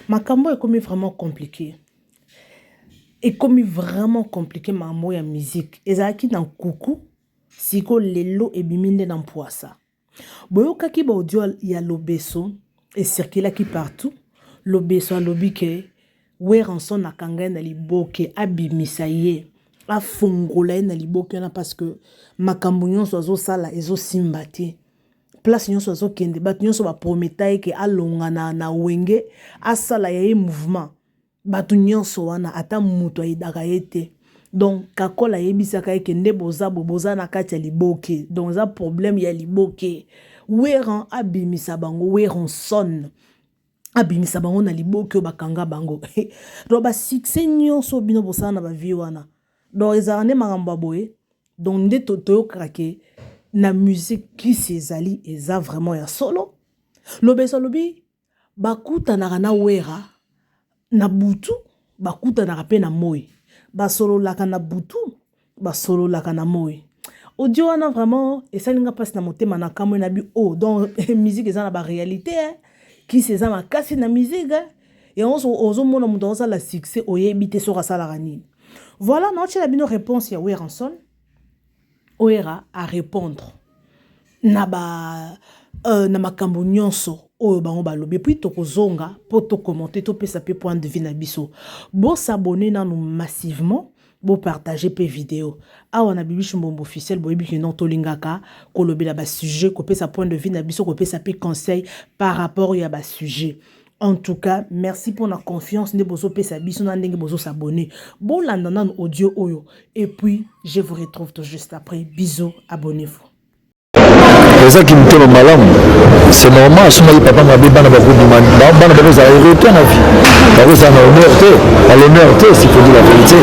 Makambo est comme vraiment compliqué. Et comme vraiment compliqué mambo ya musique. Ezaki na kuku siko lelo ebiminde na mpoasa. Boyoka ki ba audio ya Lobeso et circula qui partout. Lobeso alobi ke Weranson na kanga na liboke abimisa ye. Afungola na liboke na parce que makambo nyonso azo sala ezo simbati. Place nyonso azo kende bat nyonso ba prometaye ke alonga na wenge asala ye mouvement. Batu nyonso wana ata mutu ayidaka yete. Donc kakola yebisaka ke nde boza na kati ya liboke. Donc za problème ya liboke. Weran abimisa bango Weranson. Abimisa bango na liboke bakanga bango. Donc ba succès nyonso bino bosana na ba vie wana. Donc ezarane makambo boye. Donc nde toyo krake na musique qui s'ezali eza vraiment ya solo. Lobeso lobi bakuta na wera na butu bakuta na pe na moi. Basolo laka na butu basolo laka na moi. Audio wana vraiment esalinga passe na motema na kamwe na bi oh donc musique eza na ba réalité qui s'eza makasi na musique et ozo mona muto oza la succès oyebite so rasala ranini. Voilà notre la bino réponse ya Weranson. Oera à répondre na makambo nyonso oyo bango balobi puis tokozonga po to commenter to pesa pe point de vue na biso bo s'abonner na nous massivement bo partager pe vidéo awa na bibi Chimbombo officiel bo yebi non to lingaka ko lobela ba sujet ko pesa point de vue na biso ko pesa pe conseil par rapport ya ba sujet. En tout cas, merci pour la confiance. Ne bozo pesa biso na ndenge bozo s'abonner. Bon landana audio oyo et puis je vous retrouve tout juste après. Bisous, abonnez-vous. C'est ça qui me tient au malam. C'est normal, si je papa m'a dit, bana bako demande, bana bako ça hérité na vie. Bako ça na honneur té, à l'honneur té, s'il faut dire la vérité.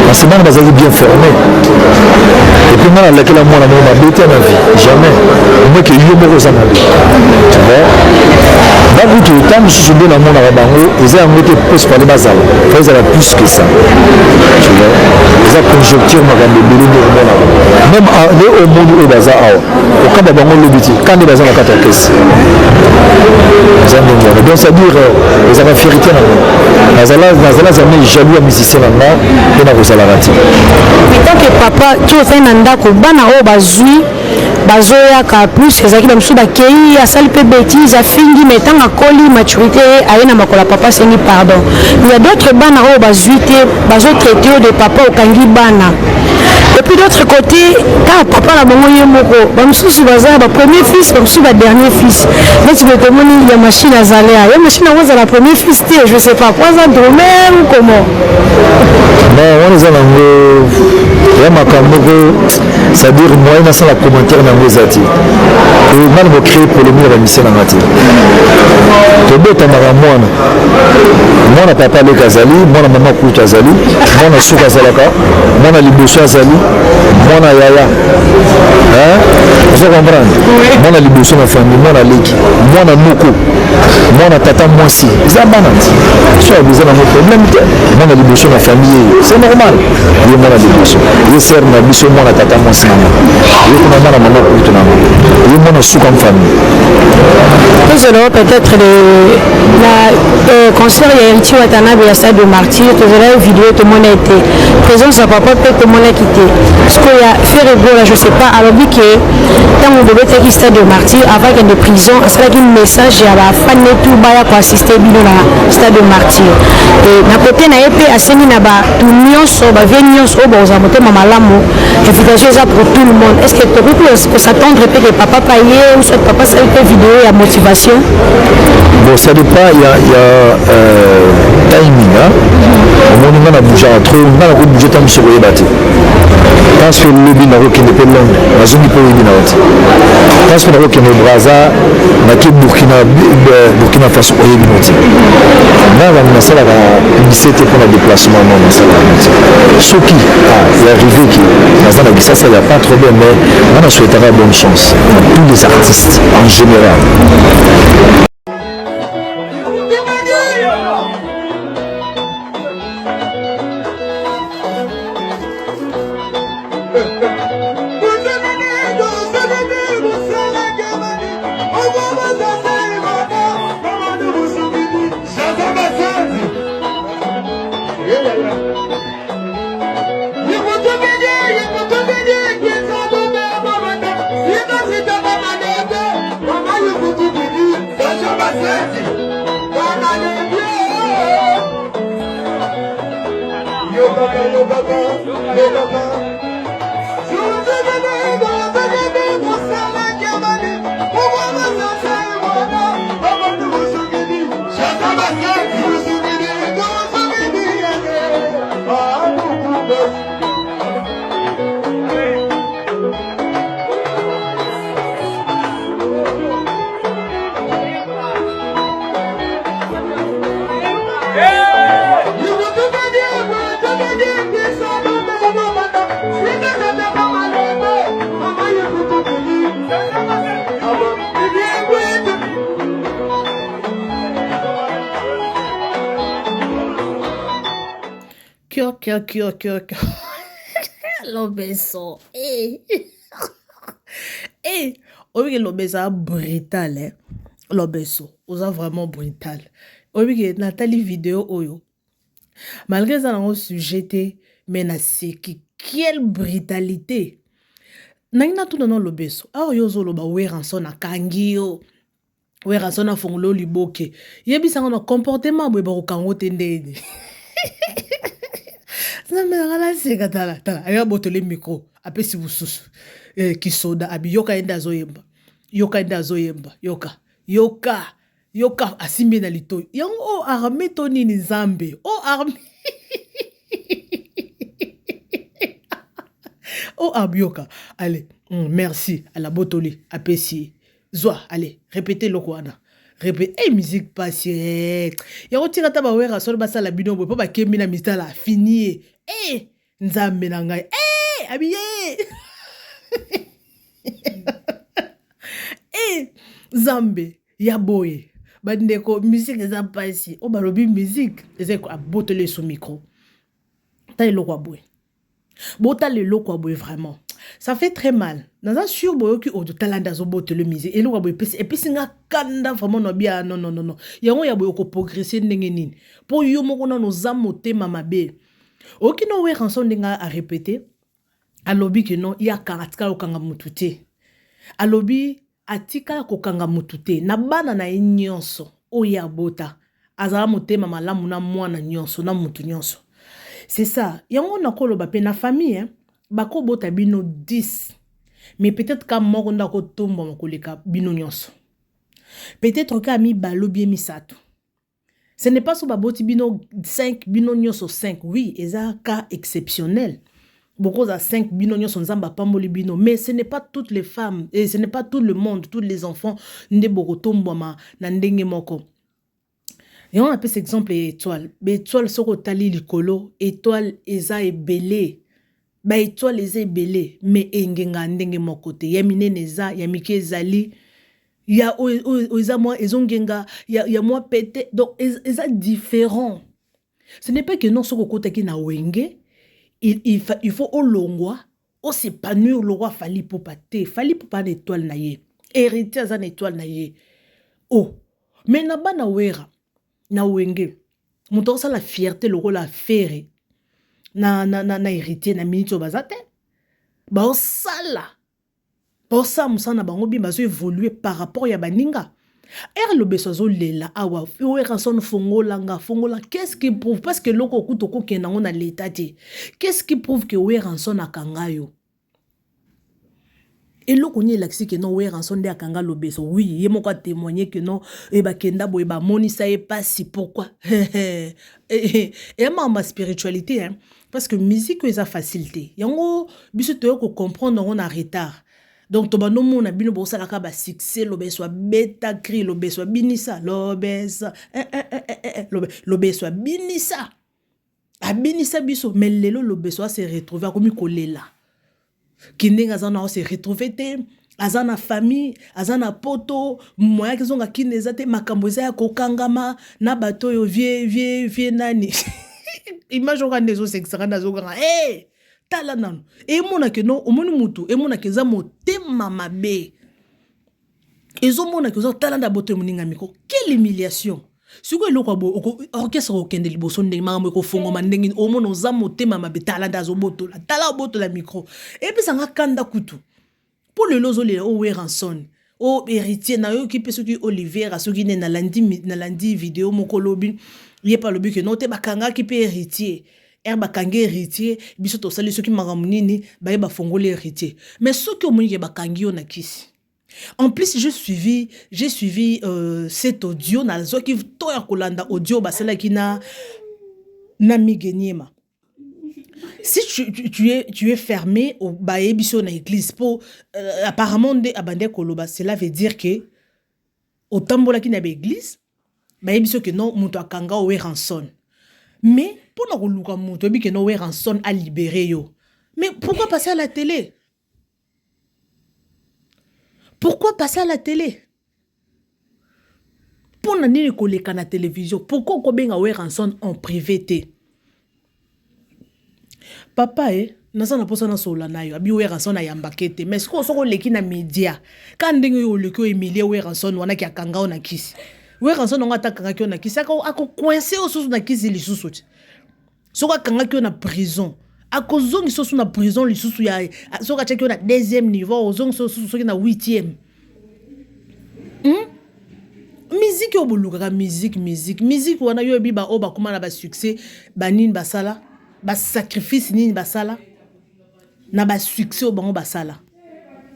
Parce que bana bako bien formé. Et puis moi laquelle moi la m'a bêté na vie, jamais. Moi qui yo moko ça na vie. Tu vois? Bako tu tant je suis bien dans mon arabango, ils ont été plus par les bazar. Faut ça plus que ça. Tu vois? Ils ont conjoncture m'a gagné de l'eau même au monde au bazar. Au cas bango lobiti quand les bazar la catéchèse donc ça dire les avez fierté na nazala jamais jaloux à musicien na et na kozala rati tant que papa tu fais na ndako bana o bazui bazoya ka plus ezaki ba msu ba kei asali pe bêtise afingi metanga koli maturité ayena makola papa sengi pardon il y a d'autres bana o bazuite bazo traiter de papa au kangi bana. Et puis d'autre côté, quand papa la maman y est moko, bamsusu baza ba premier fils, bamsusu ba dernier fils. Mais tu me demandes il y a machine à zaléa, il y a machine à la premier fils, je sais pas, quoi ça de même comment. Ben on les a lango, ya makamoko, c'est-à-dire moi na sala commentaire na ngozati. Et mal mo créer polémique la mission na ngati. To beta mara mwana papa le kazali, mwana maman ku kazali, mwana suka zalaka, mwana liboso azali. Mwana yaya vous comprenez mwana liboso na famille mwana leki mwana noko mwana tata mwasi eza bana so vous avez un problème mwana liboso na famille c'est normal ye mwana liboso ye ser na biso mwana tata mwasi na ye kuna mwana mama kutu na ye mwana suka famille peut-être la concert ya Héritier Watanabe ya Stade de Martyr tozela vidéo tout le monde a été présence à papa peut tout le monde a quitté parce que ya faire beau là je sais pas alors dit que tant mon bébé était Stade de Martyr avant qu'il de prison c'est là qu'il message ya ba fan tout baya ko assister bino na Stade de Martyr et na côté na épée aseni na ba tout nyonso ba nyonso bo za motema malamu invitation ça pour tout le monde est-ce que tu peux s'attendre que papa payer ou soit papa ça fait vidéo ya motivation. Bon ça dépend il y a timing on a na bouger trop on a bouger tant sur les bâtis parce que le bin a qui n'est pas long la zone du pays binauti parce que qui est Brazza na qui Burkina Faso au binauti là on a ça la publicité pour le déplacement non ça ce qui est arrivé qui dans la ça il y a pas trop bien mais on a souhaité avoir bonne chance à tous les artistes en général. Kyo. Lobeso. Oui, Lobeso brutal, hein. Lobeso, osa vraiment brutal. Oui, Nathalie vidéo oyo. Malgré ça, on sujeté, mais na seki, quelle brutalité. Nangina tout dans Lobeso. Ah, yozo loba weranson na kangio. Weranson na fongolo liboke. Yebi sa ngono comportement bwe ba kango tendeni. Ça me rend seka tala. Aya botole micro. Ape si bususu. Kisoda abi yoka enda zoyemba. Yoka asimbe na lito. Yang o arme toni ni zambe. O arme. Oh abioka. Allez, merci à la botoli. Apesi. Zoa, allez, répétez le quoi. Répétez. Musique passée. Ya otira taba wera sol basa la bino bo pa kemi na mista la fini. Nzambe na ngai. Abiye. Zambe ya boye. Bandeko musique eza passée. O balobi musique eza ko abotoli sous micro. Ta eloko boye. Bota le loko boye vraiment. Ça fait très mal. Dans un sur boye ki o de talanda zo bote le musique. Et loko boye et puis singa kanda vraiment no bien non. Yango ya boye ko progresser ndenge nini. Po yo moko na no zamote mama be. Oki no we ranson ndinga a répéter. Alobi que non ya karatka okanga mutute. Alobi atika kokanga mutute. Na bana na nyonso o ya bota. Azala motema malamu na mwana nyonso na mutu nyonso. C'est ça. Yango na koloba pe na famille, hein. Bako bota bino 10. Mais peut-être ka moko ndako tombo makoleka bino nyonso. Peut-être ka mi balo bien misato. Ce n'est pas so baboti bino 5 bino nyonso 5. Oui, eza cas exceptionnel. Beaucoup à 5 bino nyonso nzamba pamboli bino, mais ce n'est pas toutes les femmes et ce n'est pas tout le monde, tous les enfants nde boko tombo ma na ndenge moko. Et on appelle cet exemple étoile. Étoile soko tali likolo, étoile eza ebele. Ba étoile eza ebele, mais engenga ndenge mokote. Ya minene eza, ya mike ezali, ya eza moi ezongenga, ya moi pété. Donc eza différent. Ce n'est pas que non soko kota ki na wenge, il faut au longwa, au s'épanouir le roi fali popa te, fali popa na étoile na ye. Héritier eza na étoile na ye. Oh, mais na ba na wera. Na wenge muto sa la fierté le rôle à faire na héritier na minito bazate ba osala musana bango bi bazo évoluer par rapport ya baninga le besoin lela awa we ranson fongola qu'est-ce qui prouve parce que loko kutoko kenango na l'état te qu'est-ce qui prouve que we ranson akangayo et là, on est que non, ouais, rançon de akanga lobeso. Oui, il m'a témoigné que non, et bah kenda bo et bah moni ça est pas si pourquoi. Et ma spiritualité, hein, parce que musique est a facilité. Yango, biso te ko comprendre on a retard. Donc toba no mona bino bo sala ka ba succès lobeso beta cri lobeso binisa lobeso lobeso binisa. Abinisa biso mais lelo lobeso se retrouver comme kolela. Kinding azana se retrouver te azana famille azana poto moya kizonga kineza te makambo za ya kokangama na bato yo vie nani image on rezo sexara nazo nga tala nanu e mona ke no omoni mutu e mona ke za motema mabe ezo mona ke zo tala nda boto muninga miko quelle humiliation. Suko eloko bo orchestre okende liboso ndenge makambo ko fongo ndenge o mona za motema mabe tala ndazo botola tala botola micro et puis sanga kanda kutu pour le lozo le o we ranson o héritier na yo ki peso ki Olivier asoki na landi vidéo moko lobi yé pas lobi que non te bakanga ki pe héritier bakangi héritier biso tosali soki makambo nini baye bafongoli héritier mais soki omonike bakangi yo na kisi. En plus, j'ai suivi cet audio na zoki to ya kolanda audio basala ki na Migeniema. Si tu es fermé au baebiso na église pour apparemment de abande koloba, cela veut dire que au tambola ki na église baebiso que non muto akanga o ranson. Mais pour na koluka muto bi que non ranson a libéré yo. Mais pourquoi passer à la télé? Pourquoi passer à la télé? Pour nani koleka na télévision, pourquoi ko benga we ranson en privé? Papa nasa na posa na sola na yo abi we ranson na yambakete mais ko soko leki na media ka ndenge yo leki o Emilie we ranson wana ki akanga na kisi we ranson nga atakanga ki na kisi ako coincé o susu na kisi lisusu soko akanga ki na prison ako zongi susu na prison lisusu ya soko achaki na deuxième niveau o zongi susu soki na 8e. Musique o buluka musique wana yo bi ba o ba kuma na ba succès banine basala ba sacrifice nini basala na ba succès o bango basala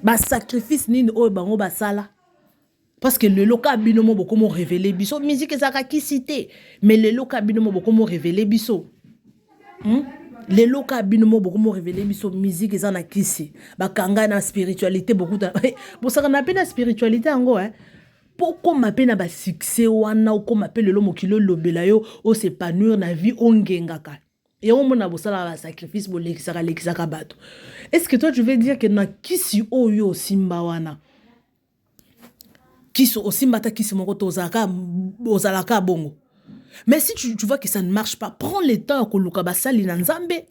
ba sacrifice nini o bango basala parce que le loka binomo beaucoup mo révéler biso musique ezaka ki cité mais le loka binomo beaucoup mo révéler biso le loka binomo beaucoup mo révéler biso musique ezana kisi ba kanga na spiritualité beaucoup bo saka na pe na spiritualité ango pourquoi m'appelle na ba succès wana ou comme appelle le mokilo lobela yo o s'épanouir na vie ongengaka. Et on m'a besoin de sacrifice pour l'exaka bato. Est-ce que toi tu veux dire que na kisi oyo simba wana kisi o simba ta kisi moko tozaka ozalaka bongo. Mais si tu vois que ça ne marche pas, prends le temps ko luka basali na nzambe.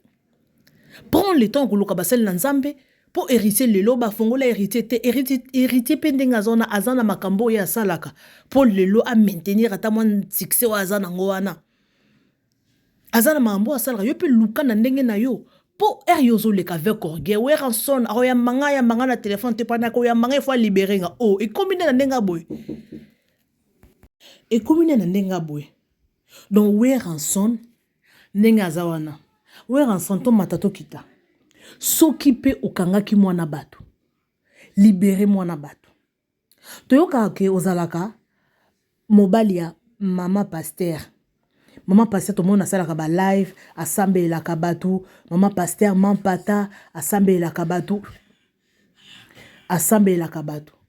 Prends le temps ko luka basali na nzambe pour hériter le lo ba fongola hériter pendenga zona azana makambo ya salaka pour le lo a maintenir ata mwa succès wa azana ngowana. Azana mambo asalaka yo pe luka na ndenge na yo po yozo le avec orgueil we ranson aro ya manga na téléphone te pana ko ya manga faut libérer nga et combiner na ndenga boy donc we ranson ndenga zawana we ranson to matato kita soki pe okanga ki mwana bato libérer mwana bato toyoka ke ozalaka mobali ya mama pasteur to mona salaka ba live asambe la kabatu mama pasteur mampata asambe la kabatu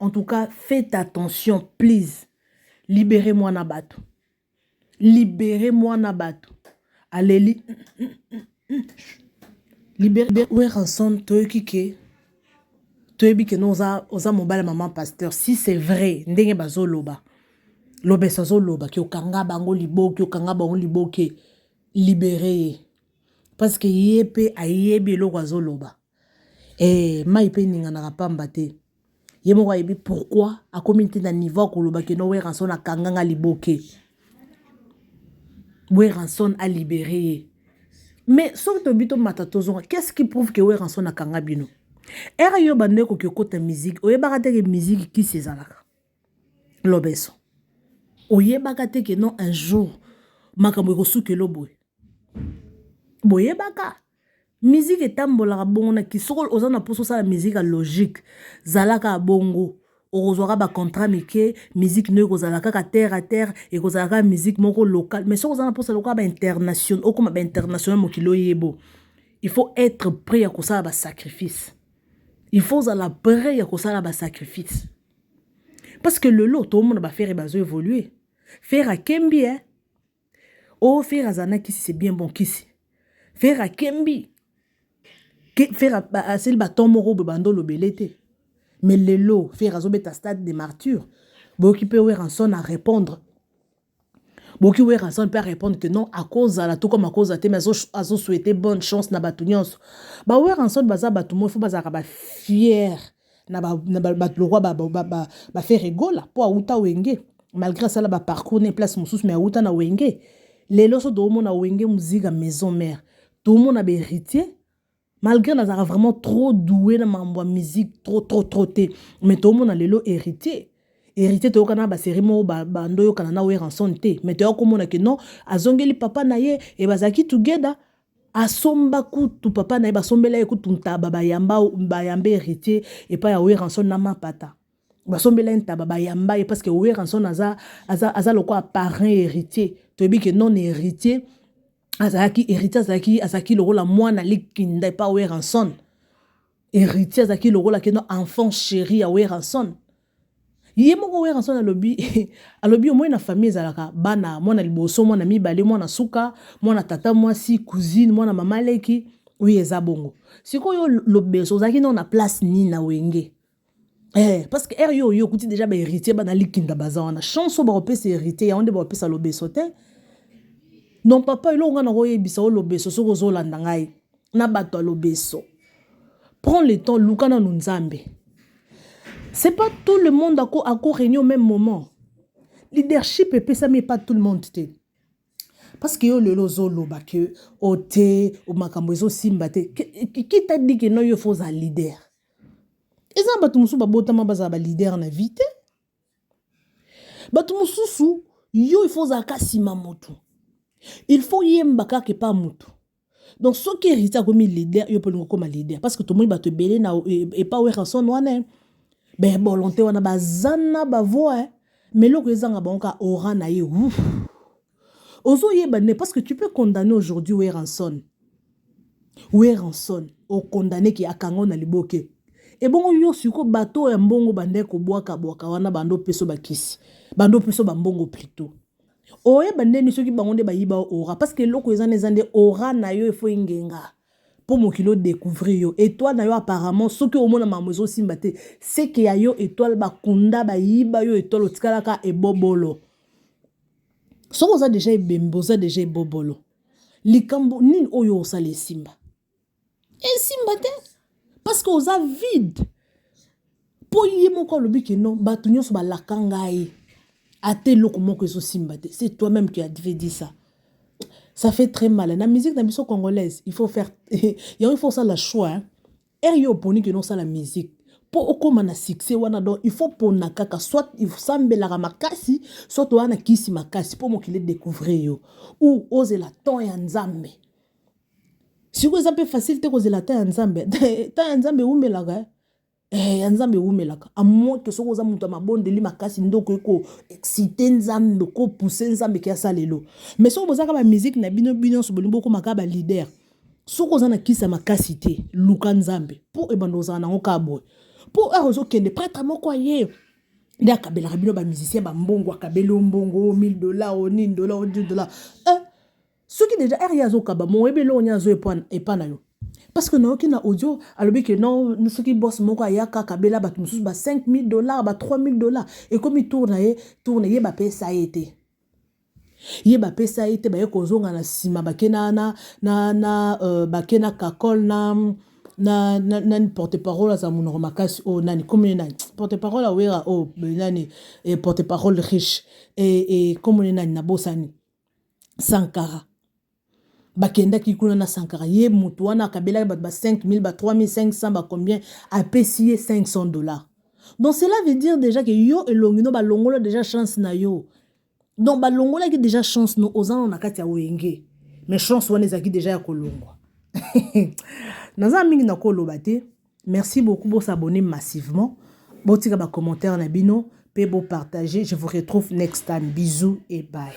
en tout cas faites attention please libérez-moi na bato allez libérez ouais ranson toyoki ke no oza mobile maman pasteur si c'est vrai ndenge bazoloba lobeso zoloba ki okanga bango liboke libéré parce que yepe ayebi eloko azoloba mai pe ninga na pamba te ye moko ayebi pourquoi akomi te na niveau koloba ke no we ranson akanga nga liboke we ranson a libéré mais sauf to bito matatozo qu'est-ce qui prouve que we ranson akanga bino yo bande ko kota musique oyebaka te ke musique ki sezalaka lobeso oyebaka te ke non un jour makambo ekosukelo boyebaka musique etambolaka bongo na kisoko oza na poso osala musique logique zalaka bongo okozwaka ba contrat mike musique no ekozalaka ka terre à terre ekozalaka musique moko local mais soko oza na poso lokola ba international okoma ba international mokilo yebo il faut être prêt à kosala ba sacrifice il faut la prêt à kosala ba sacrifice parce que le lot tout le monde va faire bazo évoluer faire à kembi faire à zanaki si c'est bien bon kisi faire à kembi faire à sel baton moro bando lobelete mais le lot faire à zobeta stade de martyr boki peut ouais ranson à répondre boki ouais ranson peut répondre que non à cause à la tout comme à cause à te mais azo souhaiter bonne chance na batunions ba ouais ranson baza batumo faut bazaka ba fier na ba loroi ba faire rigola pour auta wenge malgré ça là ba parcours ne place mususu mais auta na wenge les loso do mo na wenge musique à maison mère tout le monde a be héritier malgré na zara vraiment trop doué na mambo musique trop té mais tout le monde a lelo héritier to kana ba série mo ba ndoyo kana na we ranson té mais to ko mona que non azongeli papa na ye et bazaki together asomba kutu papa na ye basombela ye kutu ntaba bayamba héritier epai ya Weranson na mapata basombela ye ntaba bayamba ye parce que Weranson aza lokola parrain héritier toyebi ke non héritier azalaki lokola mwana likinda epai ya Weranson héritier azalaki lokola keno enfant chéri ya Weranson ye moko Weranson alobi omoi na famille ezalaka bana mwana liboso mwana mibale mwana suka mwana tata mwasi cousine mwana mama leki oui eza bongo sikoyo lobeso ozalaki na place nini na wenge parce que yo kuti déjà ba héritier bana likinda baza wana chance ba opesa héritier ya onde ba opesa lobeso te non papa ilonga na koyebisa o lobeso soko zolanda ngai na bato lobeso prends le temps lukana nunzambe. C'est pas tout le monde à réunir au même moment. Leadership et ça mais pas tout le monde parce que yo le lozolo ba que ote o makambozo simba te qui t'a dit que non yo faut un leader. Eza batu musu ba botama baza ba leader na vite. Batu mususu yo il faut zakasima moto. Il faut yemba ka ke pa moto. Donc ce qui hérite comme leader yo peut comme leader parce que tout le monde va te belé na et pas Weranson wana. Ben volonté wana bazana bavoa mais loko ezanga banka ora na ye ouf ozo yeba ne parce que tu peux condamner aujourd'hui Weranson o condamner ki akango na liboke et bongo yo siko bato ya mbongo bande ko bwaka wana bando peso bakisi bando peso bambongo plutôt oye bande ni soki bango nde bayiba ora parce que loko ezana ezande ora na yo ifo ingenga pour mon kilo découvrir yo étoile na yo apparemment ce que au monde ma maison simbate c'est que ya yo étoile ba kunda ba yiba yo étoile otikalaka e bobolo so oza déjà ebembo oza déjà e bobolo likambo nini oyo osala simba e simba te parce que oza vide po ye moko lobi ke non bato nyonso balaka ngai ate loko moko ezo simba te c'est toi-même qui as dit ça. Ça fait très mal. La musique, la musique congolaise, il faut faire, il faut ça la choix. Hein. Yo poni que non ça la musique. Pour comme on a succès, il faut pour na kaka soit il faut sambela la makasi, soit on a kisi makasi pour moi qu'il découvrir yo. Ou oser la temps et nzambe. Si vous avez facile te oser la temps et nzambe, temps nzambe umelaga. Nzambe umelaka. À moins que soko za mutu mabonde li makasi ndoko ko exciter nzambe ko pousser nzambe ki asalelo. Mais soko bozaka ba musique na bino so bolimbo ko makaba leader. Soko za na kisa makasi te luka nzambe. Pour ebando za na ngokabo. Pour erozo kende prêtre moko ye. Nda kabela bino ba musicien ba mbongo akabelo mbongo $1000 $1000 $10. Ce qui déjà yazo kaba mo ebelo nyazo epana yo. Parce que non, qui na audio, alors que non, nous ceux qui bossent moko ayaka kabela bat musus ba $5000 ba $3000 et comme il tourne ye ba pesa été. Ye ba pesa été ba yekozonga na sima bakena bakena kakol na porte-parole za munoro makasi o nani comme nani porte-parole awera o nani et porte-parole riche et comme nani na bosani Sankara. Bakenda ki kuna na Sankara ye mutu wana kabela ba 5000 ba 3500 ba combien a payé $500. Donc cela veut dire déjà que yo elongino ba longola déjà chance na yo. Donc ba longola ki déjà chance no ozana na kati ya wenge. Mais chance wana ezaki déjà ya kolongwa. Naza mingi na koloba te. Merci beaucoup pour s'abonner massivement. Botika ba commentaire na bino, pe bo partager. Je vous retrouve next time. Bisous et bye.